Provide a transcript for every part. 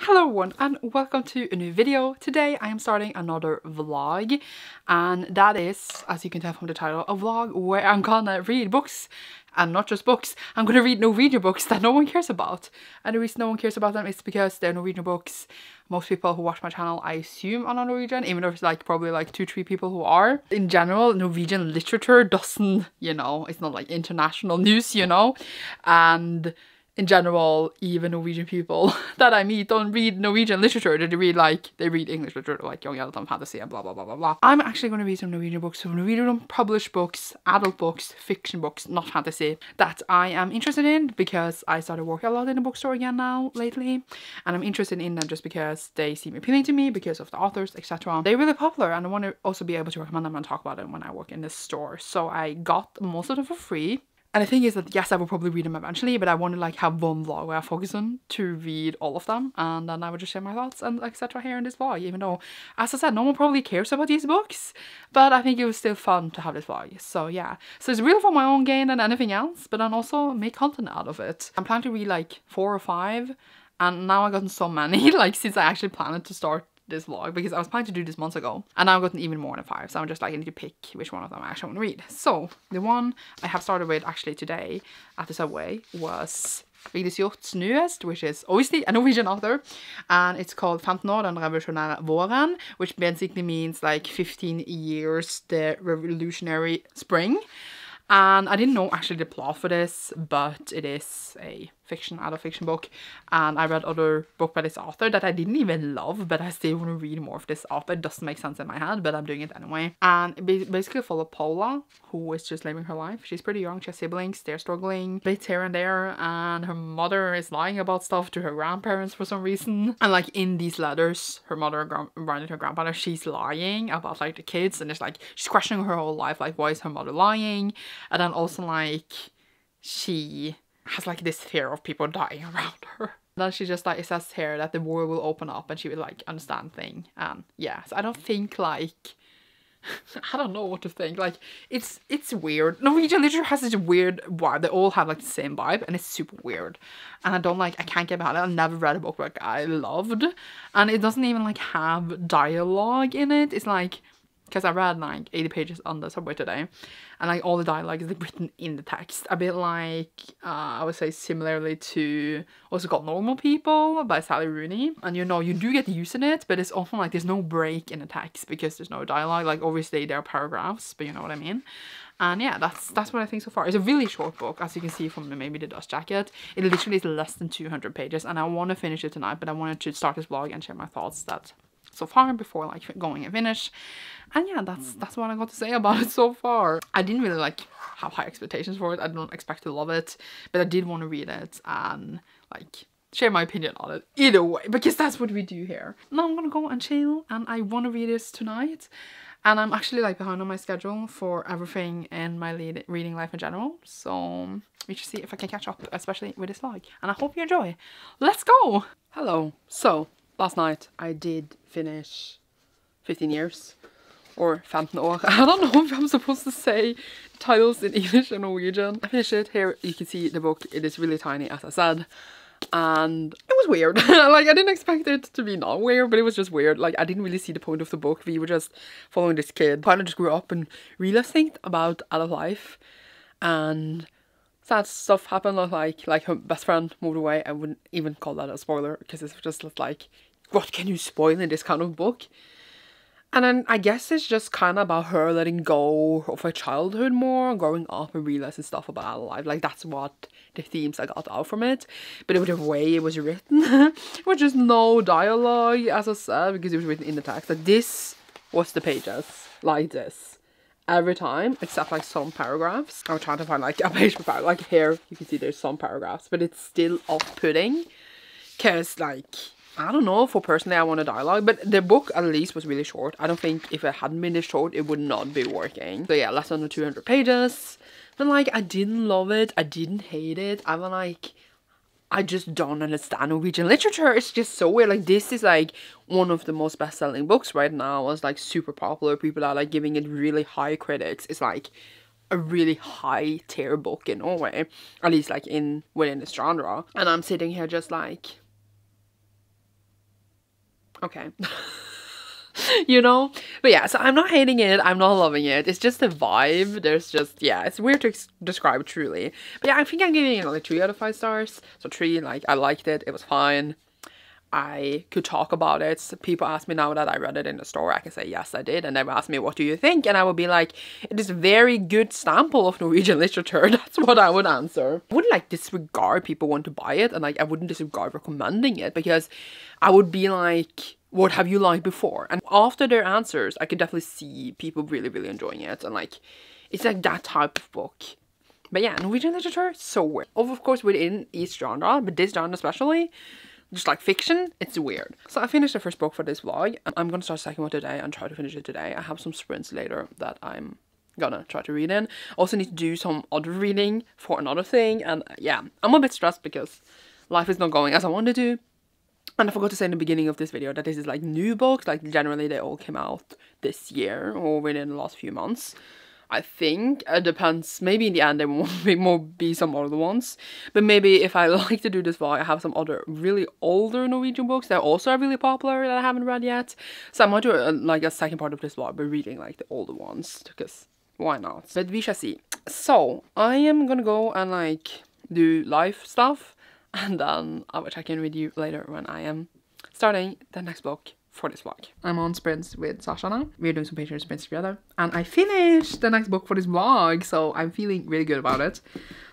Hello everyone and welcome to a new video. Today I am starting another vlog, and that is, as you can tell from the title, a vlog where I'm gonna read books, and not just books. I'm gonna read Norwegian books that no one cares about, and the reason no one cares about them is because they're Norwegian books. Most people who watch my channel, I assume, are not Norwegian, even though there's like probably like 2-3 people who are. In general, Norwegian literature doesn't, you know, it's not like international news, you know, and in general, even Norwegian people that I meet don't read Norwegian literature. They read English literature, like young adult and fantasy and blah blah blah blah blah. I'm actually going to read some Norwegian books, some Norwegian published books, adult books, fiction books, not fantasy, that I am interested in because I started working a lot in the bookstore again now lately, and I'm interested in them just because they seem appealing to me because of the authors, etc. They're really popular, and I want to also be able to recommend them and talk about them when I work in the store. So I got most of them for free. And the thing is that, yes, I will probably read them eventually, but I want to like have one vlog where I focus on to read all of them, and then I would just share my thoughts and etc. here in this vlog, even though, as I said, no one probably cares about these books, but I think it was still fun to have this vlog. So yeah, so it's really for my own gain than anything else, but then also make content out of it. I'm planning to read like 4 or 5, and now I've gotten so many, like since I actually planned to start this vlog, because I was planning to do this months ago, and now I've gotten even more than 5, so I'm just like, I need to pick which one of them I actually want to read. So the one I have started with actually today at the subway was Vigdis Hjorth's newest, which is obviously a Norwegian author, and it's called 15 år den revolusjonære våren, which basically means like 15 years the revolutionary spring. And I didn't know actually the plot for this, but it is a adult fiction book, and I read other book by this author that I didn't even love, but I still want to read more of this author. It doesn't make sense in my head, but I'm doing it anyway. And it basically follows Paula, who is just living her life. She's pretty young, she has siblings, they're struggling bits here and there, and her mother is lying about stuff to her grandparents for some reason. And like in these letters, her mother writing to her grandfather, she's lying about like the kids, and it's like she's questioning her whole life, like why is her mother lying? And then also like she has like this fear of people dying around her. Then she just like, it says here that the war will open up and she will like understand thing. And yeah, so I don't think like, I don't know what to think. Like it's weird. Norwegian literature has such a weird vibe. They all have like the same vibe, and it's super weird. And I can't get behind it. I've never read a book like I loved, and it doesn't even like have dialogue in it. It's like, because I read like 80 pages on the subway today, and like all the dialogue is like written in the text, a bit like I would say similarly to also called Normal People by Sally Rooney. And you know, you do get used to it, but it's also like there's no break in the text because there's no dialogue. Like obviously there are paragraphs, but you know what I mean. And yeah, that's what I think so far. It's a really short book, as you can see from maybe the dust jacket. It literally is less than 200 pages, and I want to finish it tonight, but I wanted to start this vlog and share my thoughts that so far before like going and finish. And yeah, that's what I got to say about it so far. I didn't really like have high expectations for it. I don't expect to love it, but I did want to read it and like share my opinion on it either way, because that's what we do here. Now I'm gonna go and chill, and I want to read this tonight, and I'm actually like behind on my schedule for everything in my reading life in general, so we should see if I can catch up, especially with this vlog, and I hope you enjoy. Let's go! Hello. So last night I did finish 15 years, or 15 år. I don't know if I'm supposed to say titles in English or Norwegian. I finished it. Here you can see the book. It is really tiny, as I said, and it was weird. Like I didn't expect it to be not weird, but it was just weird. Like I didn't really see the point of the book. We were just following this kid, kind of just grew up and realized things about adult life, and sad stuff happened. Like her best friend moved away. I wouldn't even call that a spoiler, because it's just like, what can you spoil in this kind of book? And then I guess it's just kind of about her letting go of her childhood more, growing up and realizing stuff about adult life. Like that's what the themes I got out from it. But with the way it was written, with just no dialogue, as I said, because it was written in the text. Like this was the pages, like this, every time, except like some paragraphs. I'm trying to find like a page per paragraph. Like here, you can see there's some paragraphs, but it's still off-putting, because like, I don't know, for personally I want a dialogue, but the book at least was really short. I don't think if it hadn't been this short it would not be working. So yeah, less than 200 pages. But like, I didn't love it, I didn't hate it. I'm like, I just don't understand Norwegian literature. It's just so weird. Like this is like one of the most best-selling books right now. It's like super popular. People are like giving it really high critics. It's like a really high tier book in Norway, at least like within this genre. And I'm sitting here just like, Okay. You know? But yeah, so I'm not hating it, I'm not loving it, it's just a vibe. There's just, yeah, it's weird to describe truly. But yeah, I think I'm giving it like 3 out of 5 stars. So 3, like, I liked it, it was fine. I could talk about it. So people ask me now that I read it in the store, I can say yes I did, and they will ask me what do you think, and I would be like, it is a very good sample of Norwegian literature. That's what I would answer. I wouldn't like disregard people want to buy it, and like I wouldn't disregard recommending it, because I would be like, what have you liked before? And after their answers, I could definitely see people really, really enjoying it, and like it's like that type of book. But yeah, Norwegian literature is so weird. Of course within each genre, but this genre especially, just like fiction, it's weird. So I finished the first book for this vlog, and I'm gonna start the second one today and try to finish it today. I have some sprints later that I'm gonna try to read in. Also need to do some other reading for another thing, and yeah, I'm a bit stressed because life is not going as I wanted to. And I forgot to say in the beginning of this video that this is like new books, like generally they all came out this year or within the last few months. I think it depends, maybe in the end there will be some other ones, but maybe if I like to do this vlog, I have some other really older Norwegian books that also are really popular that I haven't read yet. So I might do like a second part of this vlog by reading like the older ones, because why not? But we shall see. So I am gonna go and like do life stuff, and then I will check in with you later when I am starting the next book for this vlog. I'm on sprints with Sasha now. We're doing some Patreon sprints together, and I finished the next book for this vlog, so I'm feeling really good about it.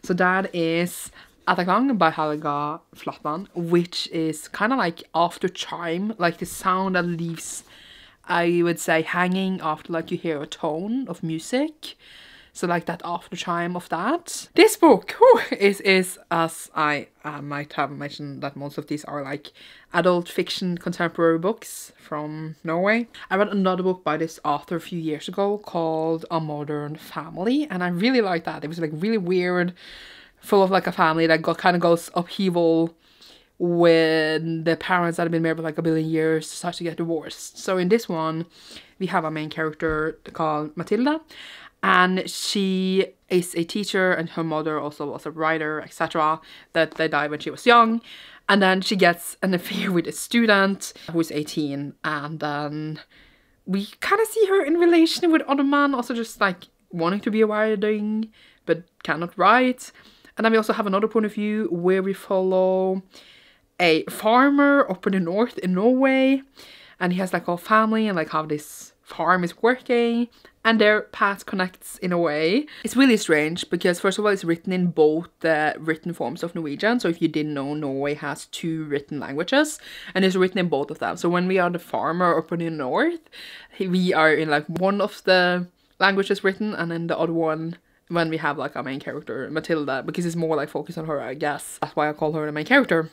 So that is Attaklang by Helga Flatman, which is kind of like after chime, like the sound that leaves, I would say, hanging after like you hear a tone of music. So like that after chime of that. This book is as I might have mentioned, that most of these are like adult fiction contemporary books from Norway. I read another book by this author a few years ago called A Modern Family, and I really liked that. It was like really weird, full of like a family that kind of goes upheaval when the parents that have been married for like a billion years start to get divorced. So in this one we have a main character called Matilda, and she is a teacher, and her mother also was a writer, etc. That they died when she was young. And then she gets an affair with a student who is 18, and then we kind of see her in relation with other men, also just like wanting to be a writing but cannot write. And then we also have another point of view where we follow a farmer up in the north in Norway, and he has like a family and like how this farm is working, and their path connects in a way. It's really strange because first of all it's written in both the written forms of Norwegian. So if you didn't know, Norway has 2 written languages, and it's written in both of them. So when we are the farmer up in the north, we are in like one of the languages written, and then the other one when we have like our main character Matilda, because it's more like focused on her, I guess. That's why I call her the main character.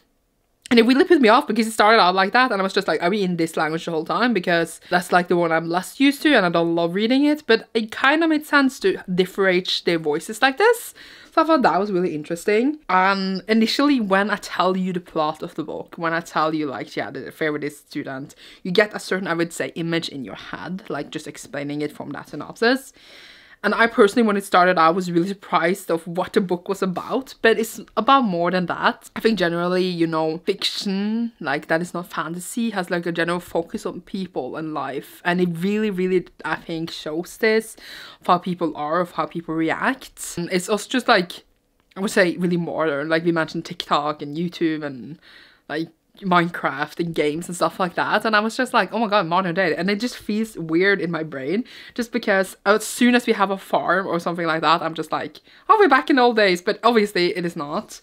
And it really pissed me off because it started out like that, and I was just like, are we in this language the whole time? Because that's like the one I'm less used to and I don't love reading it, but it kind of made sense to differentiate their voices like this. So I thought that was really interesting. And initially when I tell you the plot of the book, when I tell you like, yeah, the affair with this student, you get a certain, I would say, image in your head, like just explaining it from that synopsis. And I personally, when it started, I was really surprised of what the book was about, but it's about more than that. I think generally, you know, fiction, like that is not fantasy, has like a general focus on people and life. And it really, really, I think, shows this, of how people are, of how people react. And it's also just like, I would say really modern, like we mentioned TikTok and YouTube and like Minecraft and games and stuff like that, and I was just like, oh my god, modern day. And it just feels weird in my brain just because as soon as we have a farm or something like that, I'm just like, oh, we're back in the old days, but obviously it is not.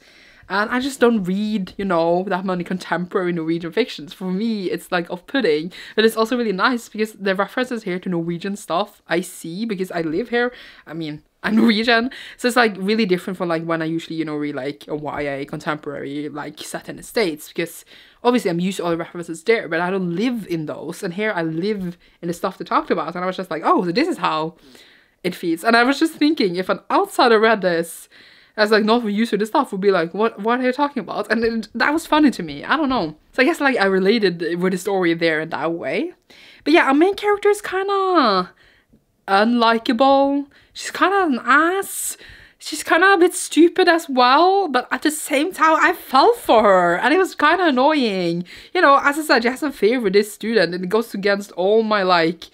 And I just don't read, you know, that many contemporary Norwegian fictions. For me, it's like off-putting, but it's also really nice because the references here to Norwegian stuff I see because I live here. I mean, I'm Norwegian, so it's like really different from like when I usually, you know, read like a YA contemporary like set in the States, because obviously I'm used to all the references there, but I don't live in those, and here I live in the stuff they talked about. And I was just like, oh, so this is how it feels. And I was just thinking, if an outsider read this as like not used to this stuff, would be like, what are you talking about? And that was funny to me. I don't know. So I guess like I related with the story there in that way. But yeah, our main character is kind of unlikable. She's kind of an ass. she's kind of a bit stupid as well, but at the same time I felt for her and it was kind of annoying. You know, as I said, she has an affair with this student and it goes against all my like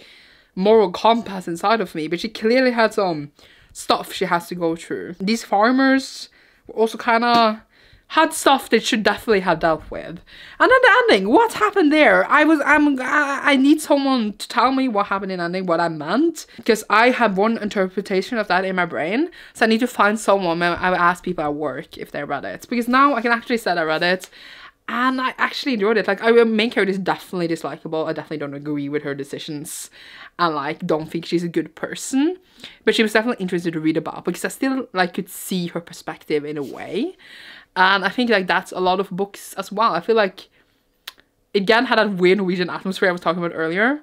moral compass inside of me, but she clearly had some stuff she has to go through. These farmers were also kind of had stuff they should definitely have dealt with. And then the ending, what happened there? I need someone to tell me what happened in the ending, what I meant, because I have one interpretation of that in my brain. So I need to find someone. I will ask people at work if they read it, because now I can actually say I read it and I actually enjoyed it. Like, our main character is definitely dislikable. I definitely don't agree with her decisions and like don't think she's a good person, but she was definitely interested to read about because I still like could see her perspective in a way. And I think like that's a lot of books as well. I feel like it again had that weird Norwegian atmosphere I was talking about earlier,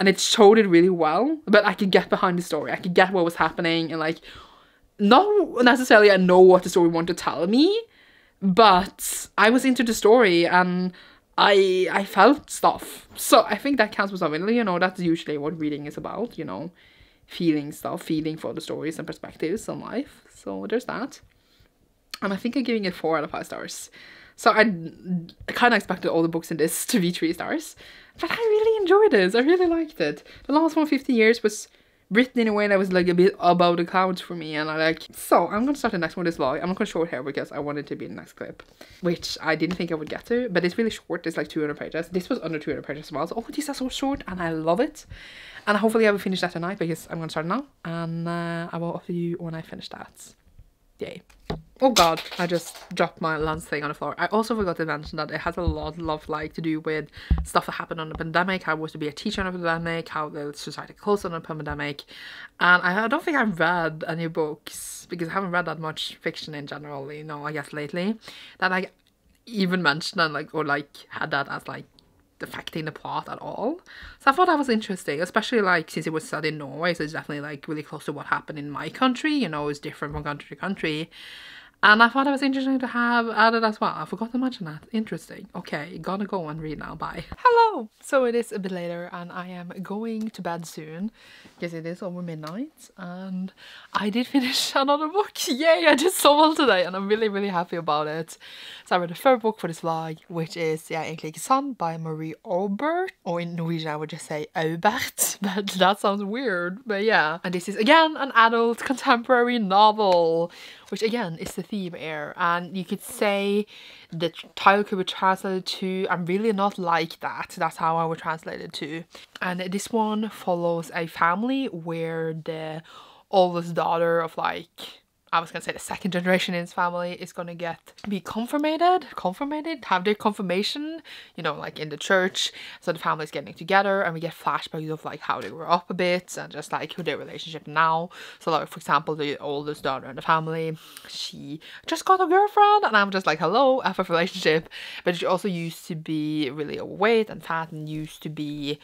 and it showed it really well, but I could get behind the story. I could get what was happening and like not necessarily I know what the story wanted to tell me, but I was into the story and I felt stuff. So I think that counts for something. You know, that's usually what reading is about, you know, feeling stuff, feeling for the stories and perspectives on life. So there's that. And I think I'm giving it 4 out of 5 stars. So I kind of expected all the books in this to be 3 stars. But I really enjoyed this. I really liked it. The last 150 years was written in a way that was like a bit above the clouds for me. And I like... So I'm going to start the next one this vlog. I'm not going to show it here because I want it to be the next clip. Which I didn't think I would get to. But it's really short. It's like 200 pages. This was under 200 pages as well. So all these are so short and I love it. And hopefully I will finish that tonight because I'm going to start now. And I will offer you when I finish that. Yay. Oh god, I just dropped my lunch thing on the floor. I also forgot to mention that it has a lot of like to do with stuff that happened on the pandemic, how it was to be a teacher on the pandemic, how the society closed on the pandemic. And I don't think I've read any books, because I haven't read that much fiction in general, you know, I guess lately, that I even mentioned and like, or like had that as like affecting the plot at all. So I thought that was interesting, especially like since it was set in Norway, so it's definitely like really close to what happened in my country, you know, it's different from country to country. And I thought it was interesting to have added as well. I forgot to mention that. Interesting. Okay, gotta go and read now. Bye. Hello! So it is a bit later and I am going to bed soon because it is over midnight and I did finish another book. Yay! I did so well today and I'm really happy about it. So I read the third book for this vlog, which is egentlig ikke sant by Marie Aubert, or in Norwegian I would just say Aubert, but that sounds weird, but yeah. And this is again an adult contemporary novel, which again is the theme here, and you could say the title could be translated to I'm really not like that. That's how I would translate it to. And this one follows a family where the oldest daughter of like, I was gonna say the second generation in his family is gonna be confirmated, have their confirmation, you know, like in the church. So the family's getting together and we get flashbacks of like how they grew up a bit and just like their relationship now. So like, for example, the oldest daughter in the family, she just got a girlfriend and I'm just like, hello, FF relationship. But she also used to be really overweight and fat and used to be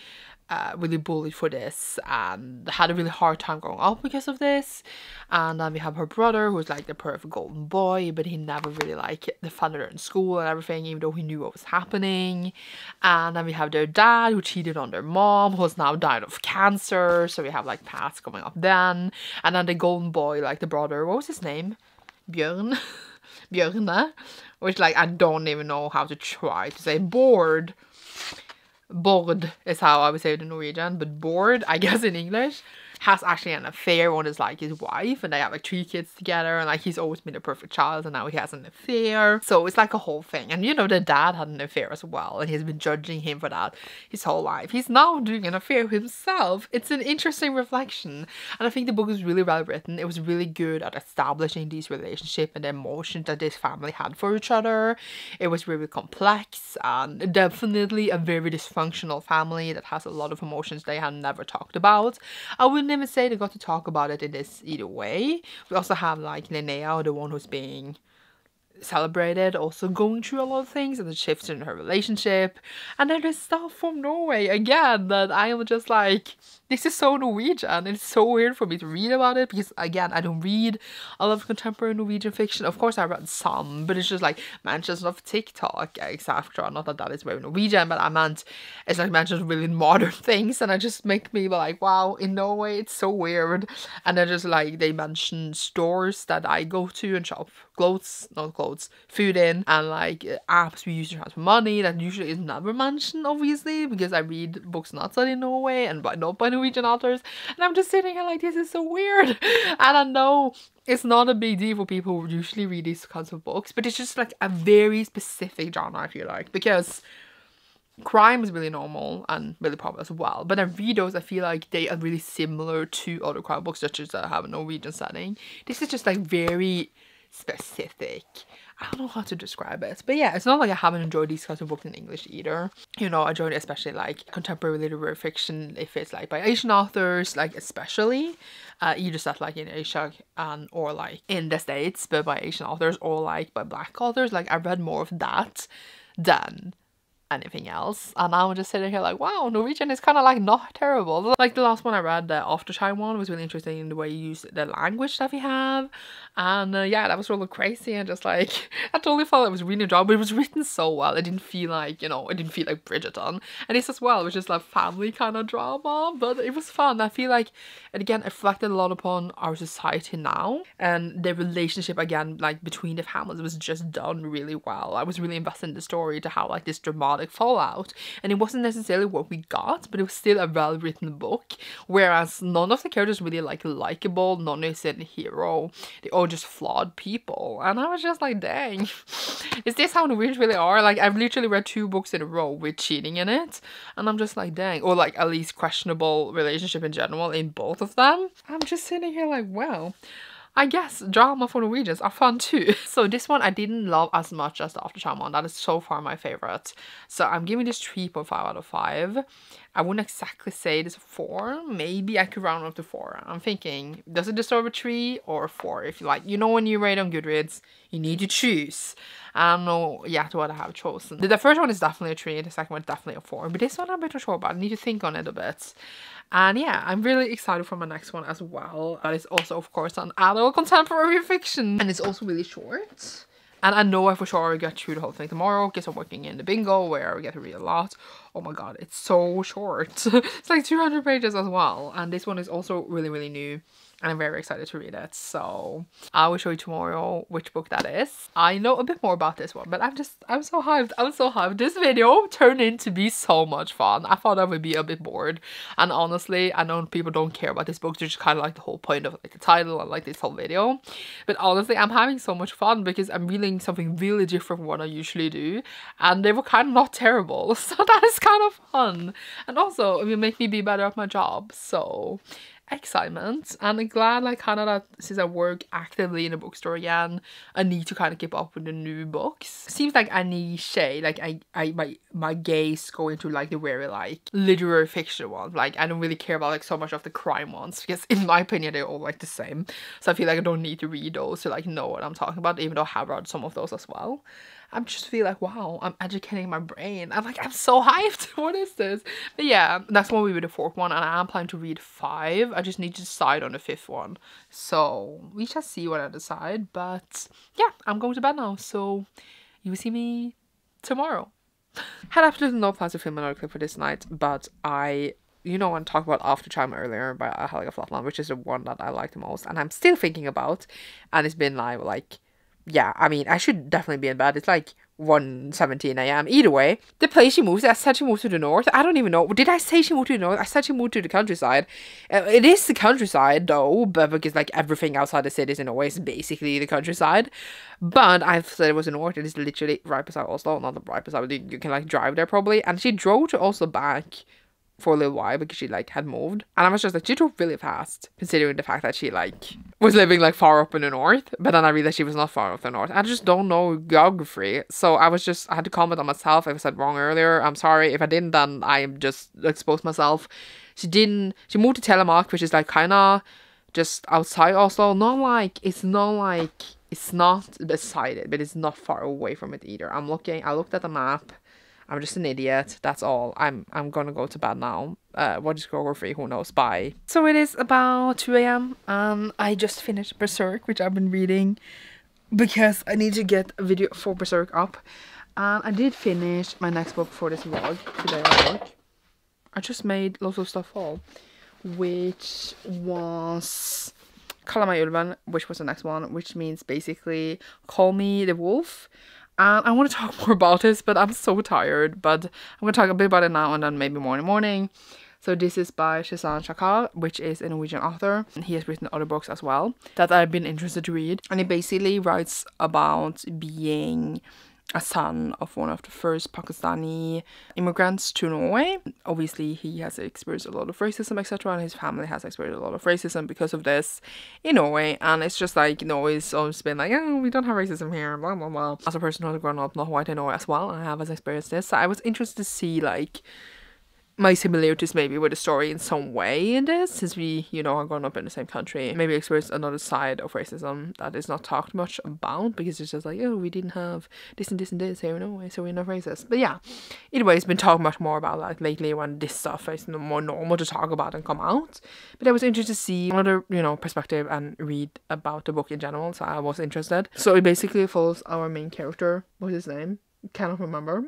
really bullied for this and had a really hard time growing up because of this. And then we have her brother who's like the perfect golden boy, but he never really like defended her in school and everything, even though he knew what was happening. And then we have their dad who cheated on their mom, who's now died of cancer, so we have like paths coming up then. And then the golden boy, like the brother, what was his name? Björn. Björne, which like I don't even know how to try to say. Bored is how I would say it in Norwegian, but bored, I guess in English, has actually an affair on his like his wife, and they have like 3 kids together, and like he's always been a perfect child and now he has an affair. So it's like a whole thing. And you know, the dad had an affair as well and he's been judging him for that his whole life. He's now doing an affair himself. It's an interesting reflection, and I think the book is really well written. It was really good at establishing these relationships and the emotions that this family had for each other. It was really complex and definitely a very dysfunctional family that has a lot of emotions they had never talked about. I wouldn't even say they got to talk about it in this either way. We also have like Linnea, the one who's being celebrated, also going through a lot of things, and the shifts in her relationship. And then there's stuff from Norway again that I am just like, this is so Norwegian. It's so weird for me to read about it because, again, I don't read a lot of contemporary Norwegian fiction. Of course, I read some, but it's just like mentions of TikTok, etc. Not that that is very Norwegian, but I meant it's like mentions really modern things, and it just make me like, wow, in Norway it's so weird. And then just like they mention stores that I go to and shop food in, and like apps we use to transfer money that usually is never mentioned, obviously, because I read books not set in Norway and not by Norwegian authors. And I'm just sitting here like, this is so weird. And I know it's not a big deal for people who usually read these kinds of books, but it's just like a very specific genre, I feel like, because crime is really normal and really popular as well. But I read those, I feel like they are really similar to other crime books such as that have a Norwegian setting. This is just like very specific. I don't know how to describe it, but yeah, it's not like I haven't enjoyed these kinds of books in English either. You know, I enjoyed especially like contemporary literary fiction if it's like by Asian authors, like especially either set like in Asia or like in the States but by Asian authors, or like by Black authors. Like I read more of that than anything else, and I'm just sitting here like, wow, Norwegian is kind of like not terrible. Like the last one I read, the After Time one, was really interesting in the way you use the language that we have, and yeah, that was really crazy, and just like I totally felt it was really enjoyable, but it was written so well. It didn't feel like, you know, it didn't feel like Bridgerton, and this as well was just like family kind of drama, but it was fun. I feel like it again reflected a lot upon our society now, and the relationship again like between the families was just done really well. I was really invested in the story to how like this dramatic fallout, and it wasn't necessarily what we got, but it was still a well-written book, whereas none of the characters really like likable, none is a hero, they all just flawed people. And I was just like, dang, is this how Norwegians really are? Like I've literally read 2 books in a row with cheating in it, and I'm just like, dang, or like at least questionable relationship in general in both of them. I'm just sitting here like, wow, I guess drama for Norwegians are fun too. So this one I didn't love as much as the After Time one. That is so far my favorite. So I'm giving this 3.5 out of 5. I wouldn't exactly say this 4. Maybe I could round up to 4. I'm thinking, does it deserve a 3 or a 4? If you like, you know, when you rate on Goodreads, you need to choose. I don't know yet what I have chosen. The first one is definitely a 3, the second one is definitely a 4. But this one I'm a bit sure about. I need to think on it a bit. And yeah, I'm really excited for my next one as well. That is also, of course, an adult contemporary fiction. And it's also really short. And I know I for sure will get through the whole thing tomorrow because I'm working in the bingo where I get to read a lot. Oh my god, it's so short. It's like 200 pages as well. And this one is also really, really new. And I'm very excited to read it. So I will show you tomorrow which book that is. I know a bit more about this one, but I'm so hyped. I'm so hyped. This video turned in to be so much fun. I thought I would be a bit bored. And honestly, I know people don't care about this book. They're just kind of like the whole point of like the title and like this whole video. But honestly, I'm having so much fun because I'm reading something really different from what I usually do. And they were kind of not terrible. So that is kind of fun. And also, it will make me be better at my job. So excitement. And I'm glad like kind of that since I work actively in a bookstore again, I need to kind of keep up with the new books. Seems like a niche, like my gaze go into like the very like literary fiction ones. Like I don't really care about like so much of the crime ones because in my opinion they're all like the same. So I feel like I don't need to read those to like know what I'm talking about, even though I have read some of those as well. I just feel like, wow, I'm educating my brain. I'm so hyped. What is this? But yeah, that's one will be the 4th one, and I am planning to read 5. I just need to decide on the 5th one. So we shall see what I decide. But yeah, I'm going to bed now. So you will see me tomorrow. Had absolutely no plans to film another clip for this night, but you know, when I talked about After Time earlier by Helga Flatland, which is the one that I like the most, and I'm still thinking about, and it's been like yeah, I mean, I should definitely be in bed. It's like 1:17 a.m. Either way, the place she moved, I said she moved to the north. I don't even know. Did I say she moved to the north? I said she moved to the countryside. It is the countryside though, but because like everything outside the cities in Norway is basically the countryside. But I've said it was the north. It is literally right beside Oslo, not right beside, but you can like drive there probably. And she drove to Oslo back for a little while because she like had moved, and I was just like, she drove really fast considering the fact that she like was living like far up in the north. But then I realized she was not far up in the north. I just don't know geography, so I had to comment on myself if I said wrong earlier. I'm sorry if I didn't, then I just exposed myself. She moved to Telemark, which is like kind of just outside Oslo. It's not like it's not beside it, but it's not far away from it either. I looked at the map. I'm just an idiot. That's all. I'm gonna go to bed now. Watch choreography, who knows, bye. So it is about 2 a.m. and I just finished Berserk, which I've been reading because I need to get a video for Berserk up. And I did finish my next book for this vlog today at work. I just made lots of stuff all, which was Kalla meg ulven, which was the next one, which means basically call me the wolf. And I want to talk more about this, but I'm so tired. But I'm going to talk a bit about it now and then maybe more in the morning. So this is by Shazan Shakal, which is a Norwegian author. He has written other books as well that I've been interested to read. And he basically writes about being a son of one of the first Pakistani immigrants to Norway. Obviously, he has experienced a lot of racism, etc. And his family has experienced a lot of racism because of this in Norway. And it's just like, Norway's always been like, oh, we don't have racism here, blah, blah, blah. As a person who has grown up not white in Norway as well, I have experienced this. So I was interested to see, like, my similarities maybe with the story in some way in this, since we, are grown up in the same country. Maybe experience another side of racism that is not talked much about, because it's just like, oh, we didn't have this and this and this here in Norway, so we're not racist. But yeah, either way, it's been talked much more about, like, lately when this stuff is more normal to talk about and come out. But I was interested to see another, perspective and read about the book in general, so I was interested. So it basically follows our main character. What's his name? Cannot remember.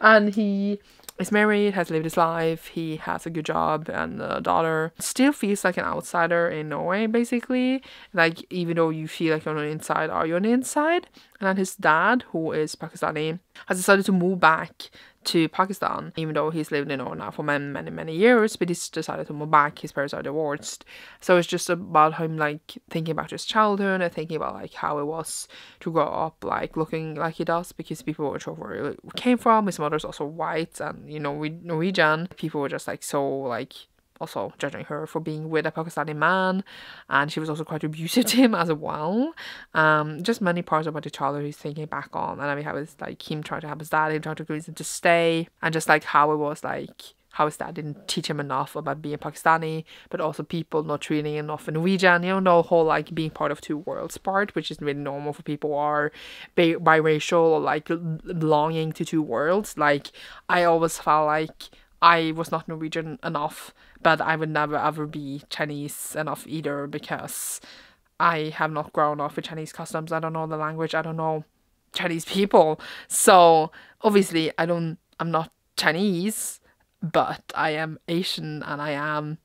And he is married, has lived his life, he has a good job and a daughter. Still feels like an outsider in Norway, basically. Like, even though you feel like you're on the inside, are you on the inside? And then his dad, who is Pakistani, has decided to move back to Pakistan, even though he's lived in Norway now for many years, but he's decided to move back. His parents are divorced. So it's just about him, like, thinking about his childhood and thinking about, like, how it was to grow up, like, looking like he does, because people were sure where he came from. His mother's also white and, Norwegian. People were just, like, so, like, also judging her for being with a Pakistani man, and she was also quite abusive to him as well. Just many parts about the childhood he's thinking back on, and I mean how it's like him trying to help his dad, him trying to convince him to stay, and just like how it was like how his dad didn't teach him enough about being Pakistani, but also people not treating enough in Norwegian, the whole like being part of two worlds part, which is really normal for people who are biracial or like belonging to two worlds. Like, I always felt like I was not Norwegian enough, but I would never ever be Chinese enough either, because I have not grown up with Chinese customs. I don't know the language. I don't know Chinese people. So obviously I'm not Chinese, but I am Asian and I am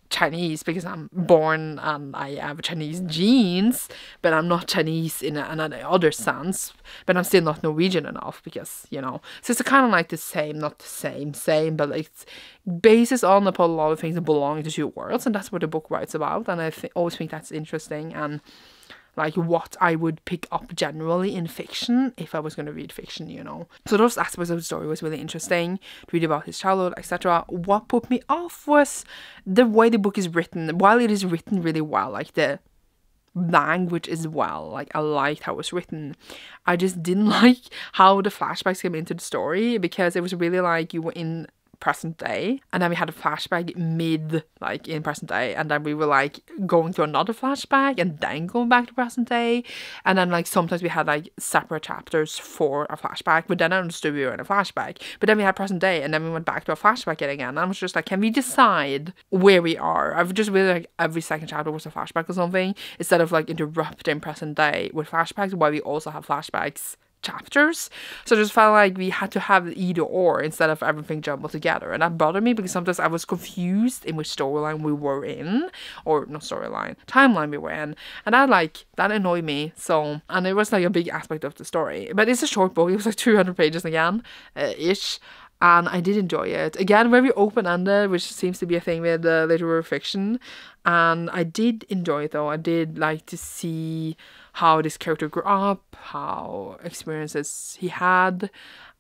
Chinese because I'm born and I have Chinese genes, but I'm not Chinese in another other sense, but I'm still not Norwegian enough because, so it's kind of like the same, not the same, but like it's bases on upon a lot of things that belong to two worlds, and that's what the book writes about, and I always think that's interesting, and like what I would pick up generally in fiction if I was going to read fiction, So those aspects of the story was really interesting to read about his childhood, etc. What put me off was the way the book is written. While it is written really well, like the language as well, like I liked how it was written, I just didn't like how the flashbacks came into the story, because it was really like you were in present day, and then we had a flashback in present day, and then we were like going to another flashback and then going back to present day, and then like sometimes we had like separate chapters for a flashback, but then I understood we were in a flashback, but then we had present day and then we went back to a flashback again, and I was just like, can we decide where we are? I've just really like every second chapter was a flashback or something, instead of like interrupting present day with flashbacks while we also have flashbacks chapters. So I just felt like we had to have either or instead of everything jumbled together, and that bothered me because sometimes I was confused in which storyline we were in, or not storyline, timeline we were in, and that annoyed me. So, and it was like a big aspect of the story, but it's a short book. It was like 200 pages again ish, and I did enjoy it. Again, very open-ended, which seems to be a thing with literary fiction, and I did enjoy it though. I did like to see how this character grew up, how experiences he had,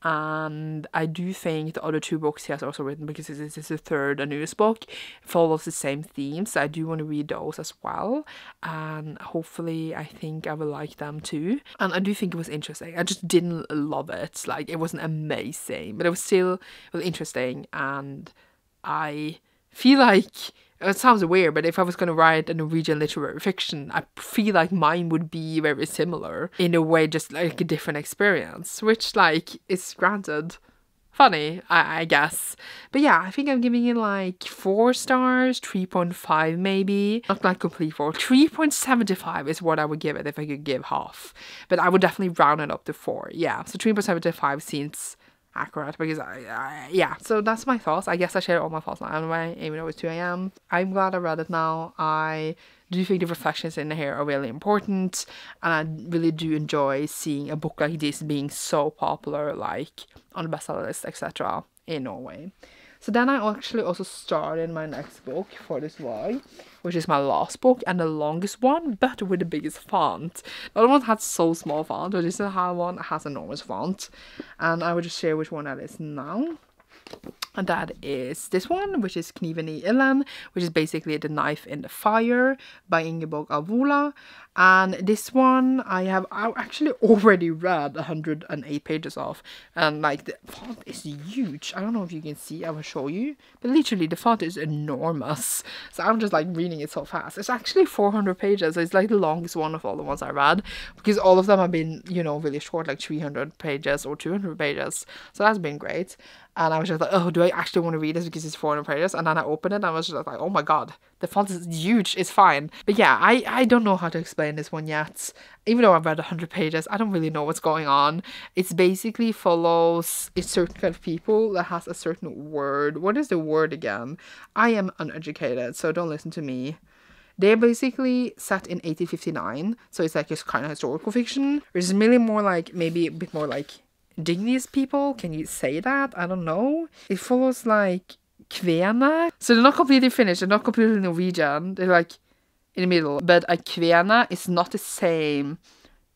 and I do think the other two books he has also written, because this is the third and newest book, follows the same themes, so I do want to read those as well, and hopefully I think I will like them too. And I do think it was interesting. I just didn't love it, like it wasn't amazing, but it was still really interesting, and I feel like it sounds weird, but if I was going to write a Norwegian literary fiction, I feel like mine would be very similar in a way, just like a different experience, which like is granted funny, I guess. But yeah, I think I'm giving it like 4 stars, 3.5 maybe. Not like complete 4. 3.75 is what I would give it if I could give half. But I would definitely round it up to 4. Yeah, so 3.75 seems accurate because yeah. So that's my thoughts. I guess I shared all my thoughts now anyway, even though it's 2 a.m. I'm glad I read it now. I do think the reflections in here are really important, and I really do enjoy seeing a book like this being so popular, like on the bestseller list, etc. in Norway. So then I actually also started my next book for this vlog, which is my last book and the longest one, but with the biggest font. The other one had so small font, but this one has enormous font, and I will just share which one that is now. And that is this one, which is Kniven I ilden, which is basically The Knife in the Fire by Ingeborg Avola. And this one I actually already read 108 pages of, and like the font is huge. I don't know if you can see, I will show you, but literally the font is enormous. So I'm just like reading it so fast. It's actually 400 pages. So it's like the longest one of all the ones I read, because all of them have been, you know, really short, like 300 pages or 200 pages. So that's been great. And I was just like, oh, do I actually want to read this because it's 400 pages? And then I opened it and I was just like, oh my god, the font is huge, it's fine. But yeah, I don't know how to explain this one yet. Even though I've read 100 pages, I don't really know what's going on. It's basically follows a certain kind of people that has a certain word. What is the word again? I am uneducated, so don't listen to me. They're basically set in 1859, so it's like this kind of historical fiction. It's really more like, maybe a bit more like indigenous people, can you say that? I don't know. It follows like kvene. So they're not completely Finnish, they're not completely Norwegian, they're like in the middle. But a kvene is not the same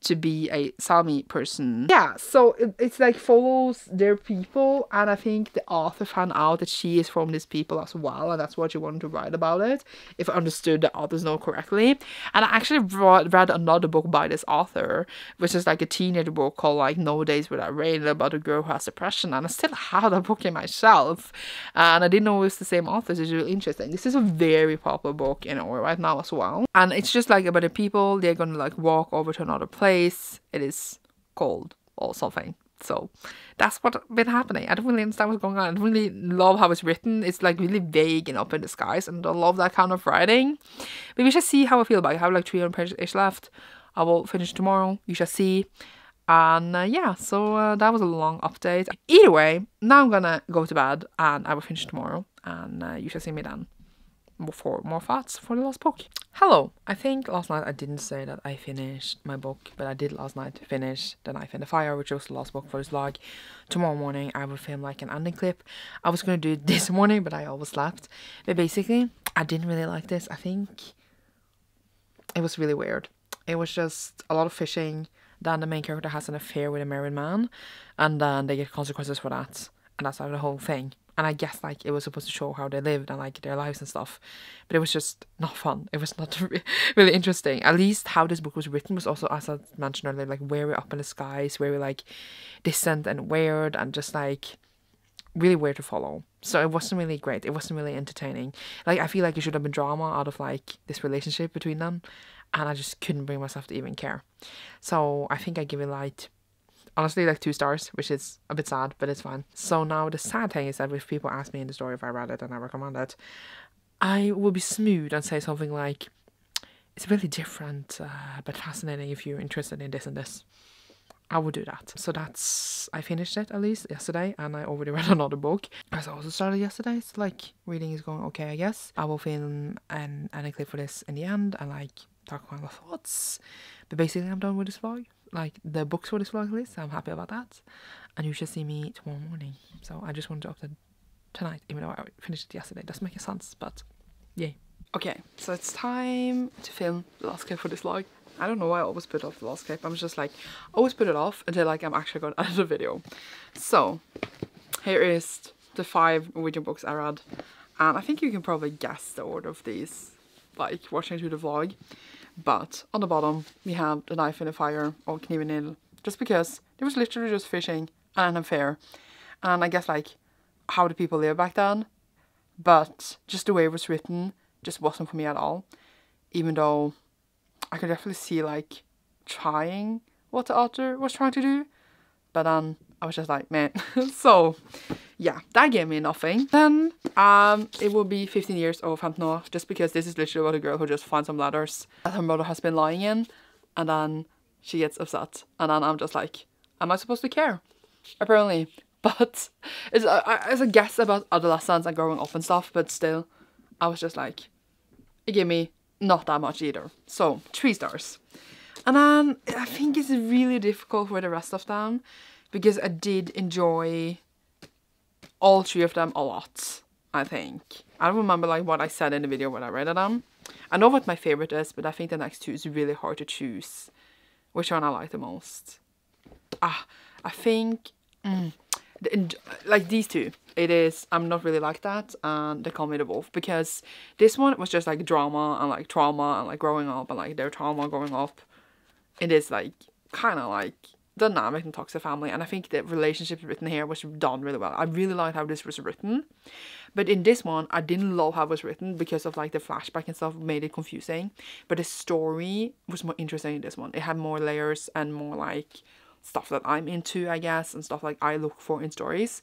to be a Sami person. Yeah, so it's like follows their people, and I think the author found out that she is from these people as well, and that's what she wanted to write about it, if I understood the author's note correctly. And I actually read another book by this author, which is like a teenager book called like No Days Without Rain, about a girl who has depression, and I still have that book in my shelf, and I didn't know it was the same author, so it's really interesting. This is a very popular book in Norway right now as well, and it's just like about the people, they're gonna like walk over to another place. It is cold or something. So that's what's been happening. I don't really understand what's going on. I don't really love how it's written. It's like really vague and up in the skies, and I don't love that kind of writing. But we shall see how I feel about it. I have like 300 pages left. I will finish tomorrow. You shall see. And yeah, so that was a long update. Either way, now I'm gonna go to bed and I will finish tomorrow, and you shall see me then for more thoughts for the last book. Hello. I think last night I didn't say that I finished my book, but I did last night finish The Knife in the Fire, which was the last book for this vlog. Tomorrow morning I will film like an ending clip. I was going to do it this morning, but I overslept. But basically, I didn't really like this. I think it was really weird. It was just a lot of fishing. Then the main character has an affair with a married man, and then they get consequences for that. And that's like the whole thing. And I guess like it was supposed to show how they lived and like their lives and stuff, but it was just not fun. It was not really interesting. At least how this book was written was also, as I mentioned earlier, like very up in the skies, very like distant and weird, and just like really weird to follow. So it wasn't really great. It wasn't really entertaining. Like I feel like it should have been drama out of like this relationship between them, and I just couldn't bring myself to even care. So I think I give it like, honestly, like 2 stars, which is a bit sad, but it's fine. So now the sad thing is that if people ask me in the story if I read it and I recommend it, I will be smooth and say something like, it's really different, but fascinating if you're interested in this and this. I will do that. So that's, I finished it at least yesterday, and I already read another book. As I also started yesterday, so like reading is going okay, I guess. I will film an clip for this in the end and like talk about my thoughts. But basically I'm done with this vlog. Like the books for this vlog at least, I'm happy about that. And you should see me tomorrow morning. So I just wanted to update tonight, even though I finished it yesterday. Doesn't make sense, but yay. Okay, so it's time to film the last clip for this vlog. I don't know why I always put off the last clip. I'm just like, always put it off until like I'm actually going to edit the video. So here is the 5 Norwegian books I read. And I think you can probably guess the order of these, like watching through the vlog. But on the bottom we have The Knife in the Fire or Kniven I ilden, just because there was literally just fishing and an affair, and I guess like how the people lived back then, but just the way it was written, just wasn't for me at all. Even though I could definitely see like trying what the author was trying to do, but I was just like, man. So yeah, that gave me nothing. Then it will be 15 years of Fantano, just because this is literally about a girl who just finds some letters that her mother has been lying in, and then she gets upset, and then I'm just like, am I supposed to care? Apparently. But it's a guess about adolescence and growing up and stuff, but still, I was just like, it gave me not that much either. So 3 stars. And then I think it's really difficult for the rest of them, because I did enjoy all 3 of them a lot, I think. I don't remember like what I said in the video when I read them. I know what my favorite is, but I think the next 2 is really hard to choose which one I like the most. I think like these 2, it is, I'm not really like that, and They Call Me the Wolf, because this one was just like drama and like trauma and like growing up and like their trauma growing up. It is like kind of like dynamic and toxic family, and I think the relationships written here was done really well. I really liked how this was written, but in this one I didn't love how it was written because of like the flashback and stuff made it confusing, but the story was more interesting in this one. It had more layers and more like stuff that I'm into, I guess, and stuff like I look for in stories.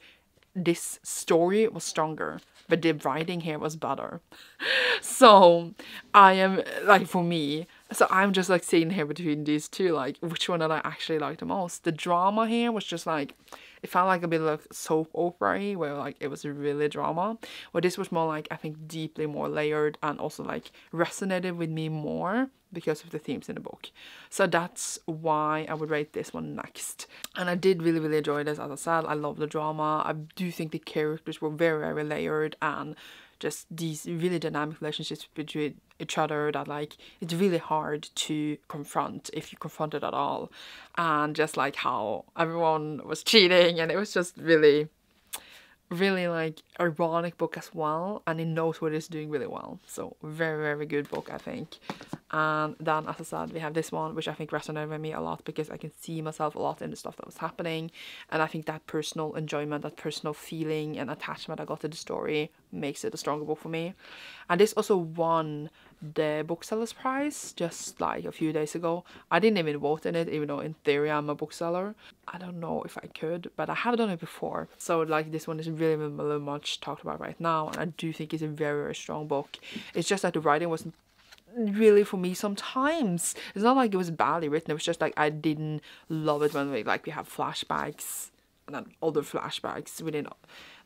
This story was stronger, but the writing here was better. So I am like, for me, so I'm just like sitting here between these 2, like which one did I actually like the most. The drama here was just like, it felt like a bit like soap opera-y, where like it was really drama, where this was more like, I think, deeply more layered, and also like resonated with me more because of the themes in the book. So that's why I would rate this one next. And I did really enjoy this. As I said, I love the drama. I do think the characters were very layered, and just these really dynamic relationships between each other that like it's really hard to confront, if you confront it at all. And just like how everyone was cheating, and it was just really like ironic book as well, and it knows what it's doing really well. So very good book, I think. And then, as I said, we have this one, which I think resonated with me a lot, because I can see myself a lot in the stuff that was happening, and I think that personal enjoyment, that personal feeling and attachment I got to the story makes it a stronger book for me. And this also won the Booksellers Prize just like a few days ago. I didn't even vote in it, even though in theory I'm a bookseller. I don't know if I could, but I have done it before. So like this one is really much talked about right now, and I do think it's a very strong book. It's just that the writing wasn't really for me sometimes. It's not like it was badly written, it was just like I didn't love it when we have flashbacks and then other flashbacks within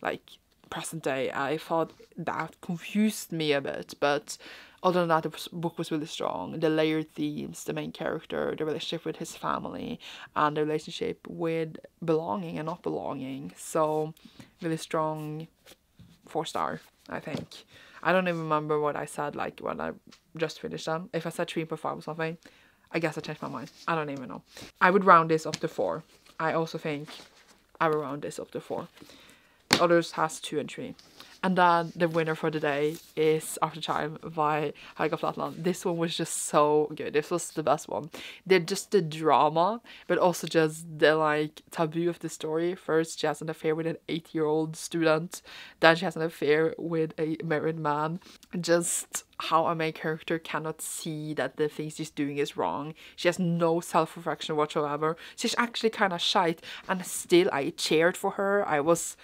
like present day. I thought that confused me a bit, but other than that, the book was really strong. The layered themes, the main character, the relationship with his family, and the relationship with belonging and not belonging. So really strong 4-star, I think. I don't even remember what I said like when I just finished them. If I said 3.5 or something, I guess I changed my mind. I don't even know. I would round this up to 4. I also think I will round this up to 4. Others has 2 and 3. And then the winner for the day is After Time by Helga Flatland. This one was just so good. This was the best one. They're just the drama, but also just the like taboo of the story. First, she has an affair with an 8-year-old student. Then she has an affair with a married man. Just how a main character cannot see that the things she's doing is wrong. She has no self-reflection whatsoever. She's actually kind of shite, and still I cheered for her. I was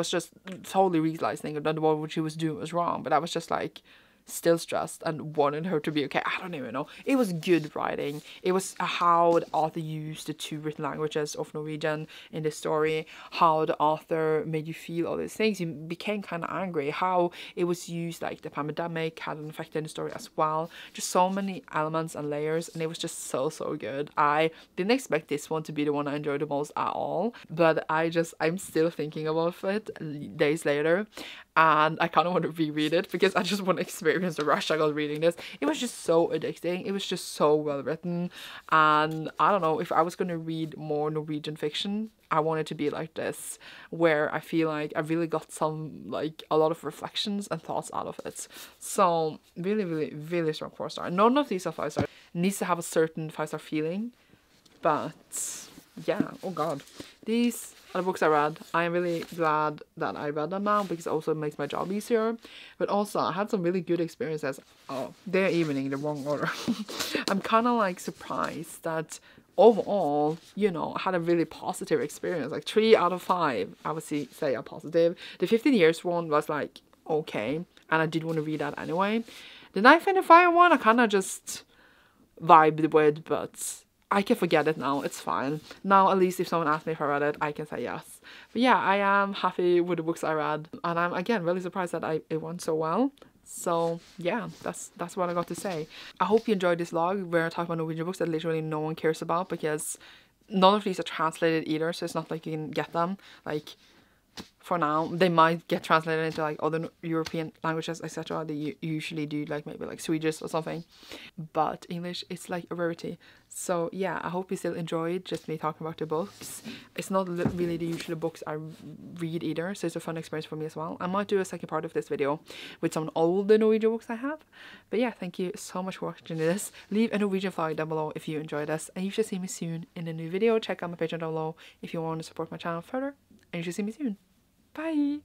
just totally realizing that what she was doing was wrong, but I was just like still stressed and wanted her to be okay. I don't even know. It was good writing. It was how the author used the 2 written languages of Norwegian in the story, how the author made you feel all these things. You became kind of angry, how it was used, like the pandemic had an effect in the story as well. Just so many elements and layers, and it was just so good. I didn't expect this one to be the one I enjoyed the most at all, but I'm still thinking about it days later, and I kind of want to reread it because I just want to experience the rush I got reading this. It was just so addicting. It was just so well written, and I don't know, if I was going to read more Norwegian fiction, I want it to be like this, where I feel like I really got a lot of reflections and thoughts out of it. So really strong 4-star. None of these are 5-star. Needs to have a certain 5-star feeling, but yeah, oh god, these are the books I read. I am really glad that I read them now because it also makes my job easier. But also I had some really good experiences. Oh, they're even in the wrong order. I'm kind of like surprised that overall, you know, I had a really positive experience. Like 3 out of 5, I would say are positive. The 15 Years one was like okay, and I did want to read that anyway. The Knife and the Fire one, I kind of just vibed with, but I can forget it now. It's fine. Now, at least if someone asks me if I read it, I can say yes. But yeah, I am happy with the books I read, and I'm again really surprised that it went so well. So yeah, that's what I got to say. I hope you enjoyed this vlog where I talk about Norwegian books that literally no one cares about, because none of these are translated either, so it's not like you can get them. Like, for now, they might get translated into like other European languages, etc. They usually do, like maybe like Swedish or something, but English is like a rarity. So yeah, I hope you still enjoyed just me talking about the books. It's not really the usual books I read either, so it's a fun experience for me as well. I might do a second part of this video with some older Norwegian books I have. But yeah, thank you so much for watching this. Leave a Norwegian flag down below if you enjoyed this, and you should see me soon in a new video. Check out my Patreon down below if you want to support my channel further, and you should see me soon. Bye!